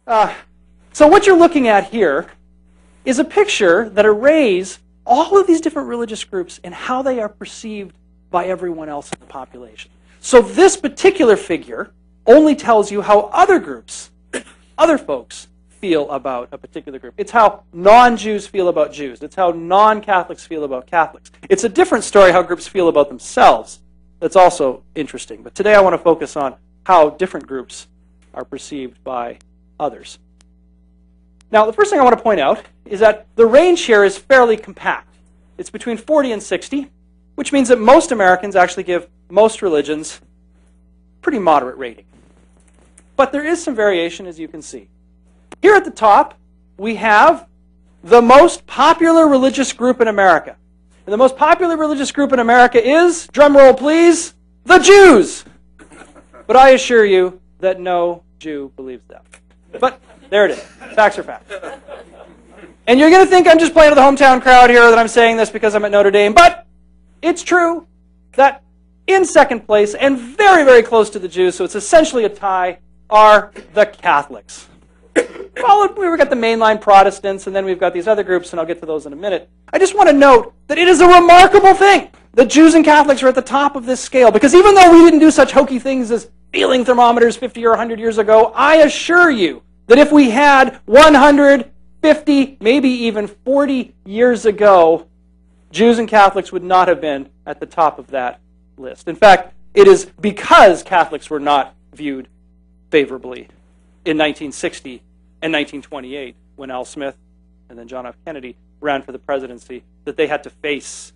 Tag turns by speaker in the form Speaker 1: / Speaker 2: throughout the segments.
Speaker 1: So what you're looking at here is a picture that arrays all of these different religious groups and how they are perceived by everyone else in the population. So this particular figure only tells you how other groups, other folks, feel about a particular group. It's how non-Jews feel about Jews. It's how non-Catholics feel about Catholics. It's a different story how groups feel about themselves. That's also interesting. But today I want to focus on how different groups are perceived by others. Now, the first thing I want to point out is that the range here is fairly compact. It's between 40 and 60, which means that most Americans actually give most religions pretty moderate rating. But there is some variation, as you can see. Here at the top, we have the most popular religious group in America. And the most popular religious group in America is, drum roll please, the Jews. But I assure you that no Jew believes that. But there it is. Facts are facts. And you're going to think I'm just playing to the hometown crowd here, that I'm saying this because I'm at Notre Dame. But it's true that in second place, and very, very close to the Jews, so it's essentially a tie, are the Catholics. Well, we've got the mainline Protestants, and then we've got these other groups, and I'll get to those in a minute. I just want to note that it is a remarkable thing that Jews and Catholics are at the top of this scale, because even though we didn't do such hokey things as feeling thermometers 50 or 100 years ago, I assure you that if we had 150, maybe even 40 years ago, Jews and Catholics would not have been at the top of that list. In fact, it is because Catholics were not viewed favorably in 1960 and 1928, when Al Smith and then John F. Kennedy ran for the presidency, that they had to face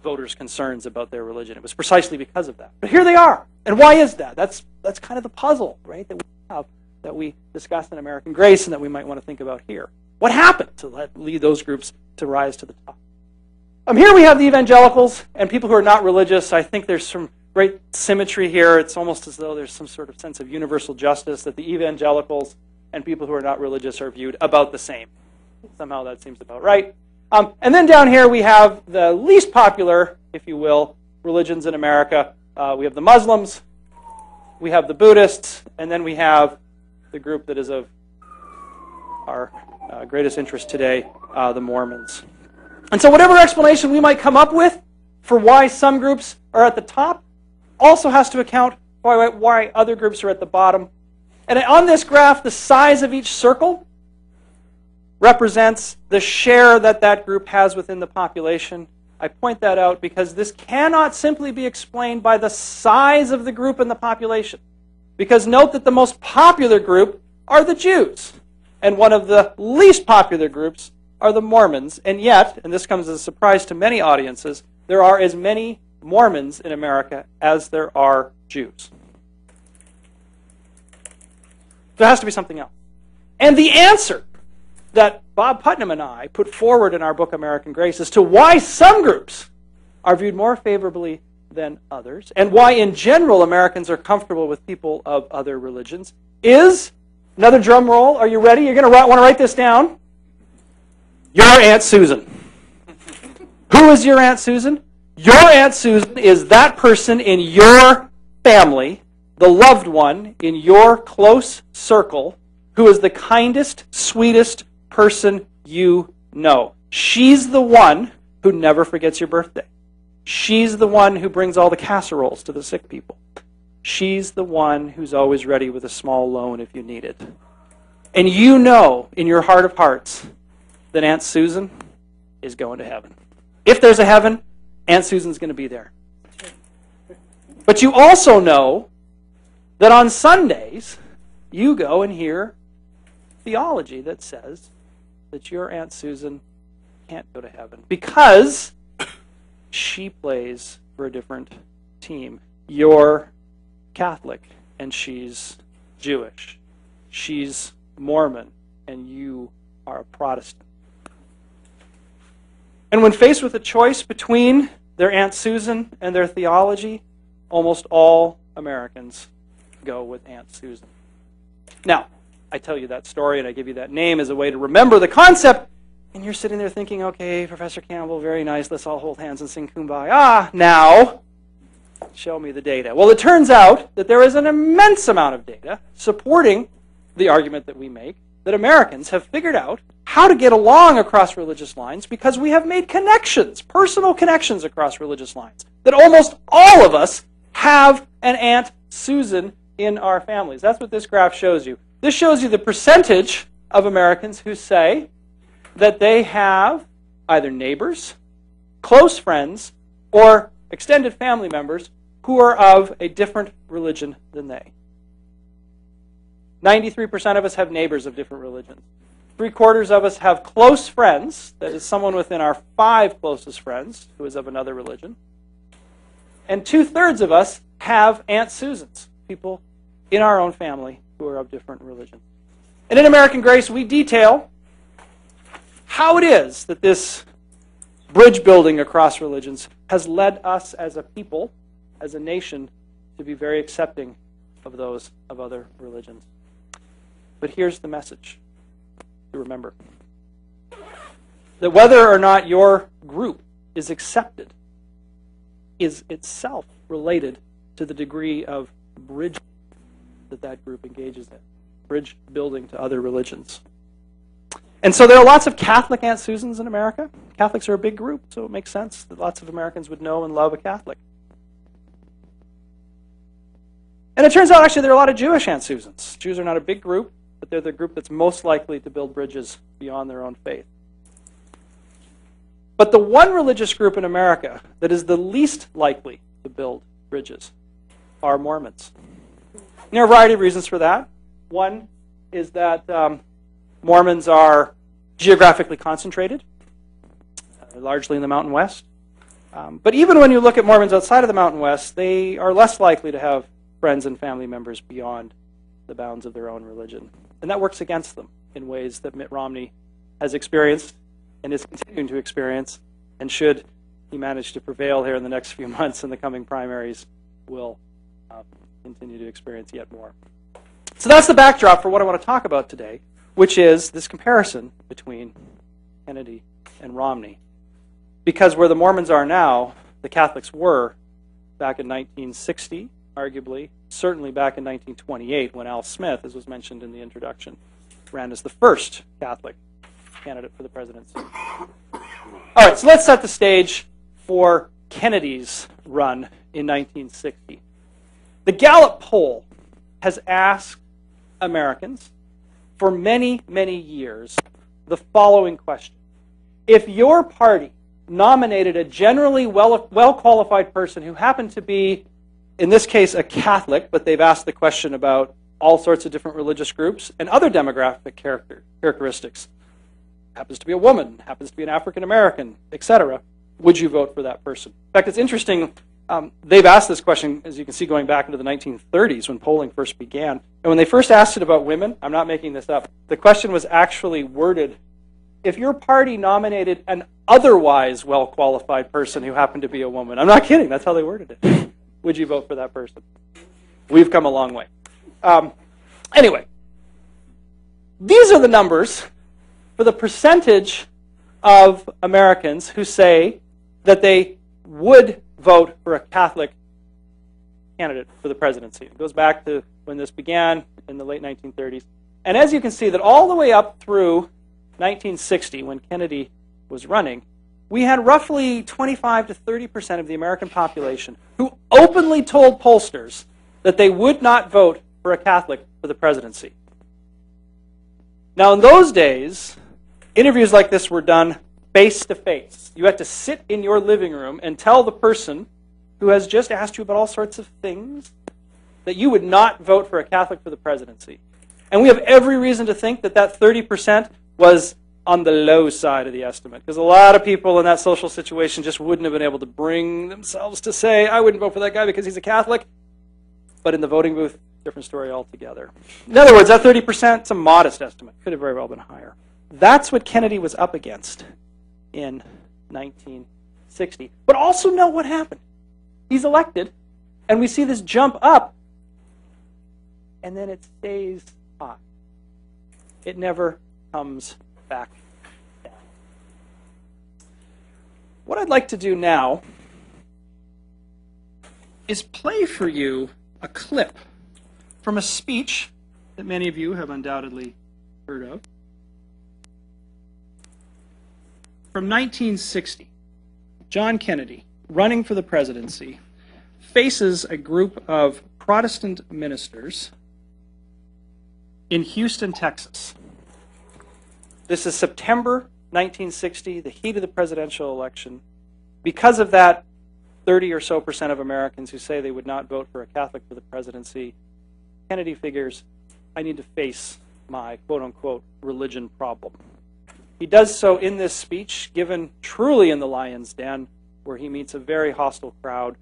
Speaker 1: voters' concerns about their religion. It was precisely because of that. But here they are. And why is that? That's kind of the puzzle, right, that we have, that we discussed in American Grace and that we might want to think about here. What happened to lead those groups to rise to the top? Here we have the evangelicals and people who are not religious. I think there's some great symmetry here. It's almost as though there's some sort of sense of universal justice, that the evangelicals and people who are not religious are viewed about the same. Somehow that seems about right. And then down here we have the least popular, if you will, religions in America. We have the Muslims, we have the Buddhists, and then we have the group that is of our greatest interest today, the Mormons. And so whatever explanation we might come up with for why some groups are at the top also has to account for why other groups are at the bottom. And on this graph, the size of each circle represents the share that that group has within the population. I point that out because this cannot simply be explained by the size of the group in the population. Because note that the most popular group are the Jews, and one of the least popular groups are the Mormons. And yet, and this comes as a surprise to many audiences, there are as many Mormons in America as there are Jews. There has to be something else. And the answer that Bob Putnam and I put forward in our book, American Grace, as to why some groups are viewed more favorably than others, and why in general Americans are comfortable with people of other religions, is, another drum roll, are you ready? You're going to want to write this down. Your Aunt Susan. Who is your Aunt Susan? Your Aunt Susan is that person in your family, the loved one in your close circle, who is the kindest, sweetest person you know. She's the one who never forgets your birthday. She's the one who brings all the casseroles to the sick people. She's the one who's always ready with a small loan if you need it. And you know in your heart of hearts that Aunt Susan is going to heaven. If there's a heaven, Aunt Susan's going to be there. But you also know that on Sundays, you go and hear theology that says that your Aunt Susan can't go to heaven because she plays for a different team. You're Catholic and she's Jewish. She's Mormon and you are a Protestant. And when faced with a choice between their Aunt Susan and their theology, almost all Americans go with Aunt Susan. Now, I tell you that story and I give you that name as a way to remember the concept, and you're sitting there thinking, okay, Professor Campbell, very nice, let's all hold hands and sing Kumbaya. Now, show me the data. Well, it turns out that there is an immense amount of data supporting the argument that we make, that Americans have figured out how to get along across religious lines because we have made connections, personal connections across religious lines. That almost all of us have an Aunt Susan in our families. That's what this graph shows you. This shows you the percentage of Americans who say that they have either neighbors, close friends, or extended family members who are of a different religion than they. 93% of us have neighbors of different religions. 3/4 of us have close friends, that is someone within our 5 closest friends who is of another religion. And 2/3 of us have Aunt Susans, people in our own family who are of different religions. And in American Grace, we detail how it is that this bridge building across religions has led us as a people, as a nation, to be very accepting of those of other religions. But here's the message to remember. That whether or not your group is accepted is itself related to the degree of bridge that group engages in. Bridge building to other religions. And so there are lots of Catholic Aunt Susans in America. Catholics are a big group, so it makes sense that lots of Americans would know and love a Catholic. And it turns out actually there are a lot of Jewish Aunt Susans. Jews are not a big group, but they're the group that's most likely to build bridges beyond their own faith. But the one religious group in America that is the least likely to build bridges are Mormons. And there are a variety of reasons for that. One is that Mormons are geographically concentrated, largely in the Mountain West. But even when you look at Mormons outside of the Mountain West, they are less likely to have friends and family members beyond the bounds of their own religion. And that works against them in ways that Mitt Romney has experienced and is continuing to experience, and should he manage to prevail here in the next few months in the coming primaries, will continue to experience yet more. So that's the backdrop for what I want to talk about today, which is this comparison between Kennedy and Romney. Because where the Mormons are now, the Catholics were back in 1960, arguably, certainly back in 1928 when Al Smith, as was mentioned in the introduction, ran as the first Catholic candidate for the presidency. All right, so let's set the stage for Kennedy's run in 1960. The Gallup poll has asked Americans for many, many years the following question. If your party nominated a generally well-qualified person who happened to be, in this case, a Catholic, but they've asked the question about all sorts of different religious groups and other demographic characteristics, happens to be a woman, happens to be an African American, etc., would you vote for that person? In fact, it's interesting, they've asked this question, as you can see, going back into the 1930s when polling first began. And when they first asked it about women, I'm not making this up, the question was actually worded, if your party nominated an otherwise well-qualified person who happened to be a woman, I'm not kidding, that's how they worded it, would you vote for that person? We've come a long way. Anyway, these are the numbers for the percentage of Americans who say that they would vote for a Catholic candidate for the presidency. It goes back to when this began in the late 1930s. And as you can see, that all the way up through 1960, when Kennedy was running, we had roughly 25 to 30% of the American population who openly told pollsters that they would not vote for a Catholic for the presidency. Now, in those days, interviews like this were done face-to-face. You had to sit in your living room and tell the person who has just asked you about all sorts of things that you would not vote for a Catholic for the presidency. And we have every reason to think that that 30% was on the low side of the estimate, because a lot of people in that social situation just wouldn't have been able to bring themselves to say, I wouldn't vote for that guy because he's a Catholic. But in the voting booth, different story altogether. In other words, that 30% is a modest estimate. Could have very well been higher. That's what Kennedy was up against in 1960. But also know what happened. He's elected, and we see this jump up, and then it stays high. It never comes back down. What I'd like to do now is play for you a clip from a speech that many of you have undoubtedly heard of. From 1960, John Kennedy, running for the presidency, faces a group of Protestant ministers in Houston, Texas. This is September 1960, the heat of the presidential election. Because of that, 30 or so % of Americans who say they would not vote for a Catholic for the presidency, Kennedy figures, I need to face my quote-unquote religion problem. He does so in this speech, given truly in the lion's den, where he meets a very hostile crowd.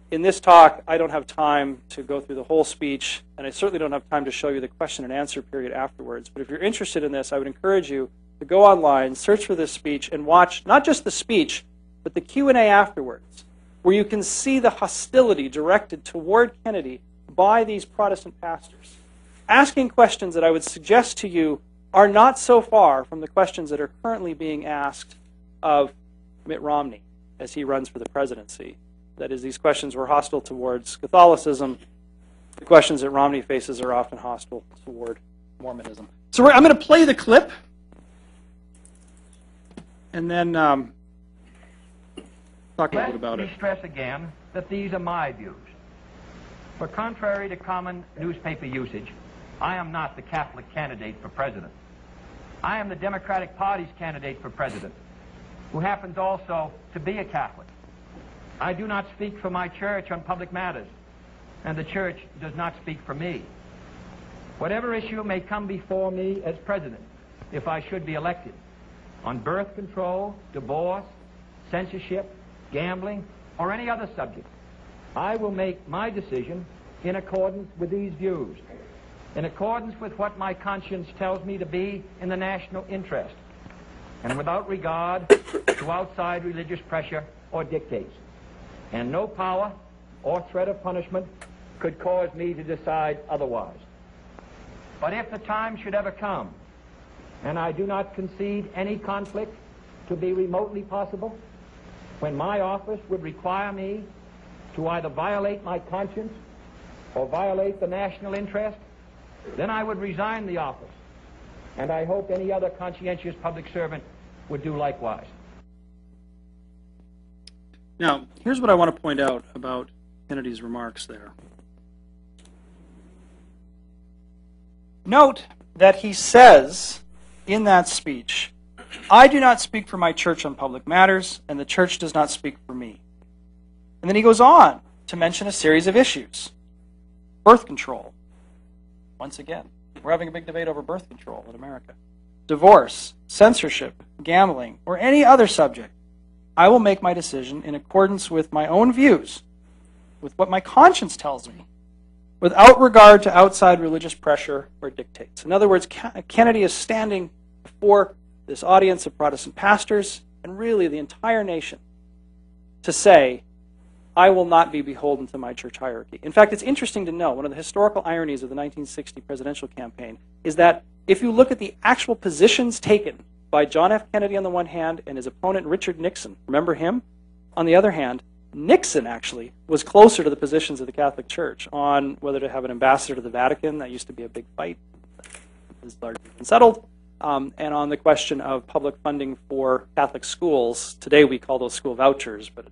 Speaker 1: In this talk, I don't have time to go through the whole speech, and I certainly don't have time to show you the question and answer period afterwards. But if you're interested in this, I would encourage you to go online, search for this speech, and watch not just the speech, but the Q&A afterwards, where you can see the hostility directed toward Kennedy by these Protestant pastors, asking questions that I would suggest to you are not so far from the questions that are currently being asked of Mitt Romney as he runs for the presidency. That is, these questions were hostile towards Catholicism. The questions that Romney faces are often hostile toward Mormonism. So I'm going to play the clip, and then talk a little bit about it.
Speaker 2: Let me stress again that these are my views. For contrary to common newspaper usage, I am not the Catholic candidate for president. I am the Democratic Party's candidate for president, who happens also to be a Catholic. I do not speak for my church on public matters, and the church does not speak for me. Whatever issue may come before me as president, if I should be elected, on birth control, divorce, censorship, gambling, or any other subject, I will make my decision in accordance with these views, in accordance with what my conscience tells me to be in the national interest, and without regard to outside religious pressure or dictates. And no power or threat of punishment could cause me to decide otherwise. But if the time should ever come, and I do not concede any conflict to be remotely possible, when my office would require me to either violate my conscience or violate the national interest, then I would resign the office, and I hope any other conscientious public servant would do likewise.
Speaker 1: Now, here's what I want to point out about Kennedy's remarks there. Note that he says in that speech, I do not speak for my church on public matters, and the church does not speak for me. And then he goes on to mention a series of issues. Birth control. Once again, we're having a big debate over birth control in America. Divorce, censorship, gambling, or any other subject. I will make my decision in accordance with my own views, with what my conscience tells me, without regard to outside religious pressure or dictates. In other words, Kennedy is standing before this audience of Protestant pastors, and really the entire nation, to say, I will not be beholden to my church hierarchy. In fact, it's interesting to know, one of the historical ironies of the 1960 presidential campaign is that if you look at the actual positions taken by John F. Kennedy on the one hand and his opponent Richard Nixon, remember him? On the other hand, Nixon actually was closer to the positions of the Catholic Church on whether to have an ambassador to the Vatican. That used to be a big fight. It's largely been settled. And on the question of public funding for Catholic schools. Today we call those school vouchers, but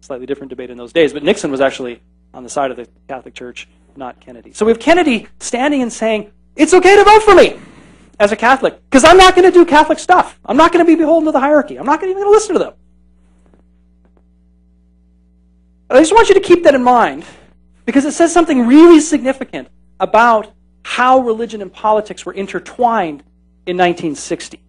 Speaker 1: slightly different debate in those days. But Nixon was actually on the side of the Catholic Church, not Kennedy. So we have Kennedy standing and saying, it's okay to vote for me as a Catholic, because I'm not going to do Catholic stuff. I'm not going to be beholden to the hierarchy. I'm not even going to listen to them. I just want you to keep that in mind, because it says something really significant about how religion and politics were intertwined in 1960.